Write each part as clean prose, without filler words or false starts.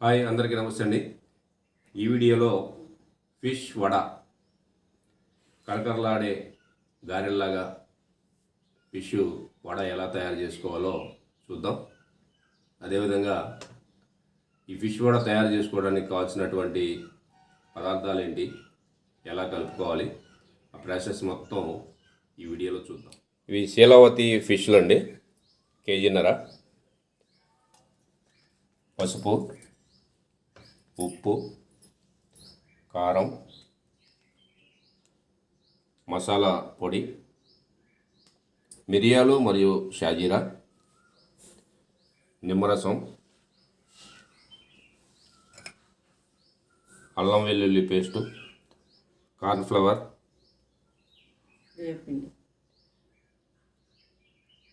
Hi అందరికీ నమస్తే అండి. ఈ వీడియోలో ఫిష్ వడ కరకరలాడే గారెల్లాగా ఫిష్ వడ ఎలా తయారు చేసుకోవాలో చూద్దాం. అదేవిధంగా ఈ ఫిష్ వడ తయారు చేసుకోవడానికి కావాల్సినటువంటి పదార్థాలు ఏంటి, ఎలా కలుపుకోవాలి, ఆ ప్రాసెస్ మొత్తం ఈ వీడియోలో చూద్దాం. ఇవి శీలావతి ఫిష్లు అండి, కేజీన్నర. పసుపు, ఉప్పు, కారం, మసాలా పొడి, మిరియాలు మరియు షాజీరా, నిమ్మరసం, అల్లం వెల్లుల్లి పేస్టు, కార్న్ఫ్లవర్,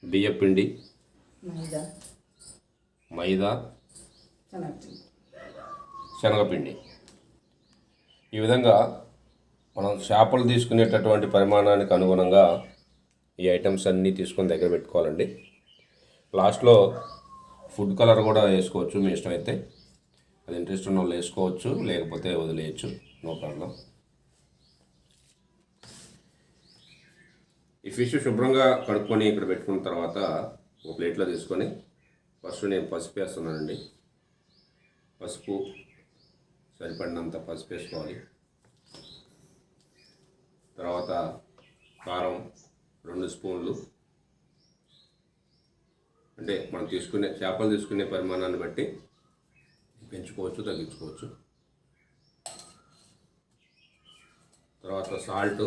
బియ్యపిండి, మైదా, శనగపిండి. ఈ విధంగా మనం చేపలు తీసుకునేటటువంటి పరిమాణానికి అనుగుణంగా ఈ ఐటమ్స్ అన్నీ తీసుకొని దగ్గర పెట్టుకోవాలండి. లాస్ట్లో ఫుడ్ కలర్ కూడా వేసుకోవచ్చు, మీ ఇష్టమైతే. అది ఇంట్రెస్ట్ ఉన్న వాళ్ళు వేసుకోవచ్చు, లేకపోతే వదిలేయచ్చు, నో ప్రాబ్లం. ఈ ఫిష్ శుభ్రంగా కడుక్కొని ఇక్కడ పెట్టుకున్న తర్వాత ఒక ప్లేట్లో తీసుకొని ఫస్ట్ నేను పసుపు వేస్తున్నానండి. పసుపు సరిపడినంత పసుపు వేసుకోవాలి. తర్వాత కారం 2 స్పూన్లు, అంటే మనం చేపలు తీసుకునే పరిమాణాన్ని బట్టి పెంచుకోవచ్చు, తగ్గించుకోవచ్చు. తర్వాత సాల్ట్,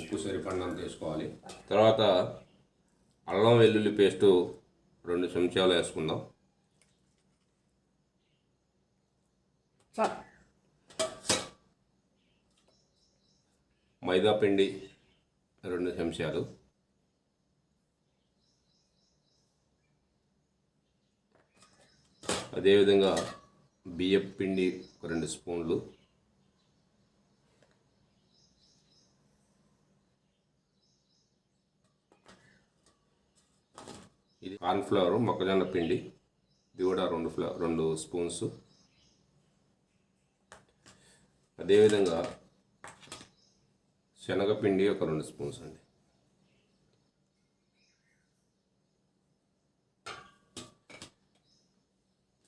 ఉప్పు సరిపడినంత వేసుకోవాలి. తర్వాత అల్లం వెల్లుల్లి పేస్టు 2 చెంచాలు వేసుకుందాం. మైదా పిండి 2 చెంచాలు, అదేవిధంగా బియ్యం పిండి 2 స్పూన్లు, ఇది కార్న్ఫ్లవర్ మొక్కజొన్న పిండి, ఇది కూడా 2 స్పూన్స్. అదేవిధంగా శనగపిండి ఒక 2 స్పూన్స్ అండి.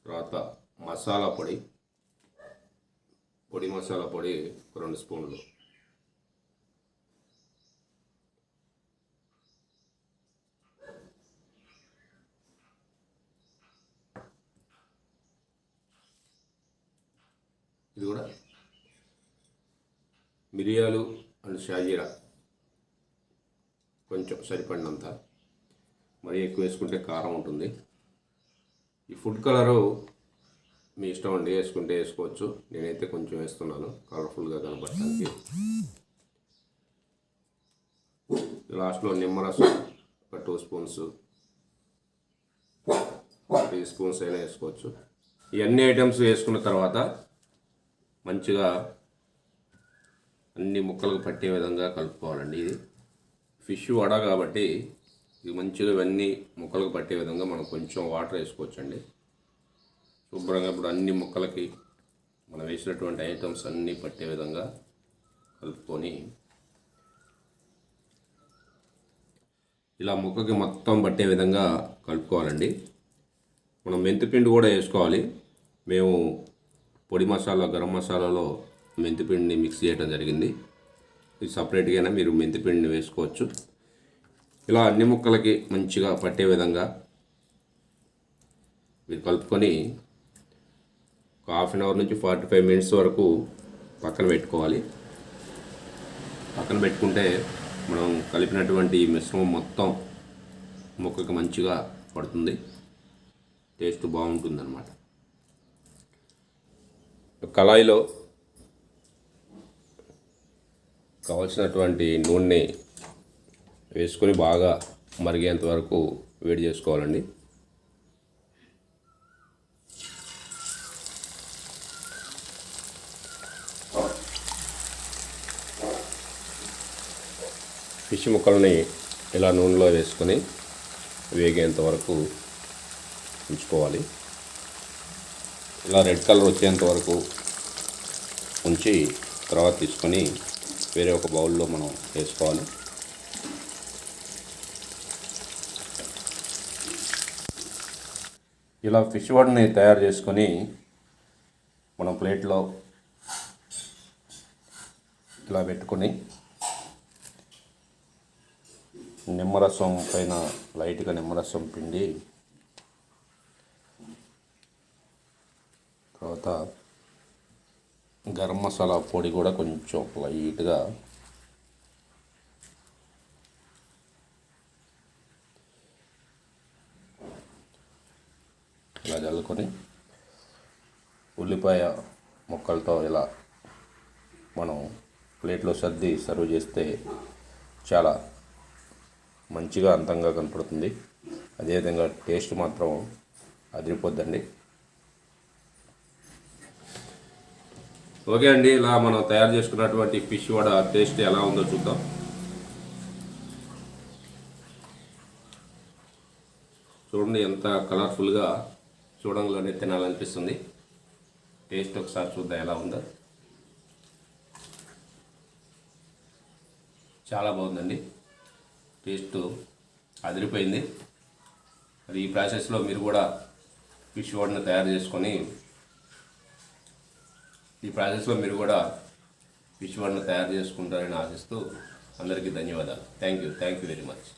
తర్వాత మసాలా పొడి, మసాలా పొడి 2 స్పూన్లు. ఇది కూడా మిరియాలు అండ్ షాజీరా కొంచెం సరిపడినంత, మరీ ఎక్కువ వేసుకుంటే కారం ఉంటుంది. ఈ ఫుడ్ కలరు మీ ఇష్టం అండి, వేసుకుంటే వేసుకోవచ్చు. నేనైతే కొంచెం వేస్తున్నాను కలర్ఫుల్గా కనపడటానికి. లాస్ట్లో నిమ్మరసం ఒక 2 స్పూన్స్, 3 స్పూన్స్ అయినా వేసుకోవచ్చు. ఇవన్నీ ఐటమ్స్ వేసుకున్న తర్వాత మంచిగా అన్ని ముక్కలకు పట్టే విధంగా కలుపుకోవాలండి. ఇది ఫిష్ వడ కాబట్టి ఇది మంచిగా ఇవన్నీ ముక్కలకు పట్టే విధంగా మనం కొంచెం వాటర్ వేసుకోవచ్చండి. శుభ్రంగా ఇప్పుడు అన్ని ముక్కలకి మనం వేసినటువంటి ఐటమ్స్ అన్నీ పట్టే విధంగా కలుపుకొని ఇలా ముక్కకి మొత్తం పట్టే విధంగా కలుపుకోవాలండి. మనం మెంతిపిండి కూడా వేసుకోవాలి. మేము పొడి మసాలా, గరం మసాలాలో మెంతిపిండిని మిక్స్ చేయడం జరిగింది. ఇది సపరేట్గా మీరు మెంతిపిండిని వేసుకోవచ్చు. ఇలా అన్ని ముక్కలకి మంచిగా పట్టే విధంగా మీరు కలుపుకొని ఒక 1/2 అవర్ నుంచి 45 మినిట్స్ వరకు పక్కన పెట్టుకోవాలి. పక్కన పెట్టుకుంటే మనం కలిపినటువంటి మిశ్రమం మొత్తం ముక్కకి మంచిగా పడుతుంది, టేస్ట్ బాగుంటుంది అన్నమాట. కళాయిలో కావాల్సినటువంటి నూనె వేసుకొని బాగా మరిగేంత వరకు వేడి చేసుకోవాలండి. ఫిష్ ముక్కల్ని ఇలా నూనెలో వేసుకొని వేగేంత వరకు ఉంచుకోవాలి. ఇలా రెడ్ కలర్ వచ్చేంత వరకు ఉంచి తర్వాత తీసుకొని వేరే ఒక బౌల్లో మనం వేసుకోవాలి. ఇలా ఫిష్ వడని తయారు చేసుకొని మనం ప్లేట్లో ఇలా పెట్టుకొని నిమ్మరసం పైన లైట్గా నిమ్మరసం పిండి తర్వాత గరం మసాలా పొడి కూడా కొంచెం లైట్గా ఇలా చల్లుకొని ఉల్లిపాయ ముక్కలతో ఇలా మనం ప్లేట్లో సర్ది సర్వ్ చేస్తే చాలా మంచిగా అందంగా కనపడుతుంది. అదేవిధంగా టేస్ట్ మాత్రం అదిరిపోద్దండి. ఓకే అండి, ఇలా మనం తయారు చేసుకున్నటువంటి ఫిష్ వడ టేస్ట్ ఎలా ఉందో చూద్దాం. చూడండి ఎంత కలర్ఫుల్గా చూడంలోనే తినాలనిపిస్తుంది. టేస్ట్ ఒకసారి చూద్దాం ఎలా ఉందో. చాలా బాగుందండి, టేస్ట్ అదిరిపోయింది. మరి ఈ ప్రాసెస్లో మీరు కూడా ఫిష్ వడని తయారు చేసుకొని ఫిష్ వడని తయారు చేసుకుంటారని ఆశిస్తూ అందరికీ ధన్యవాదాలు. Thank you very much.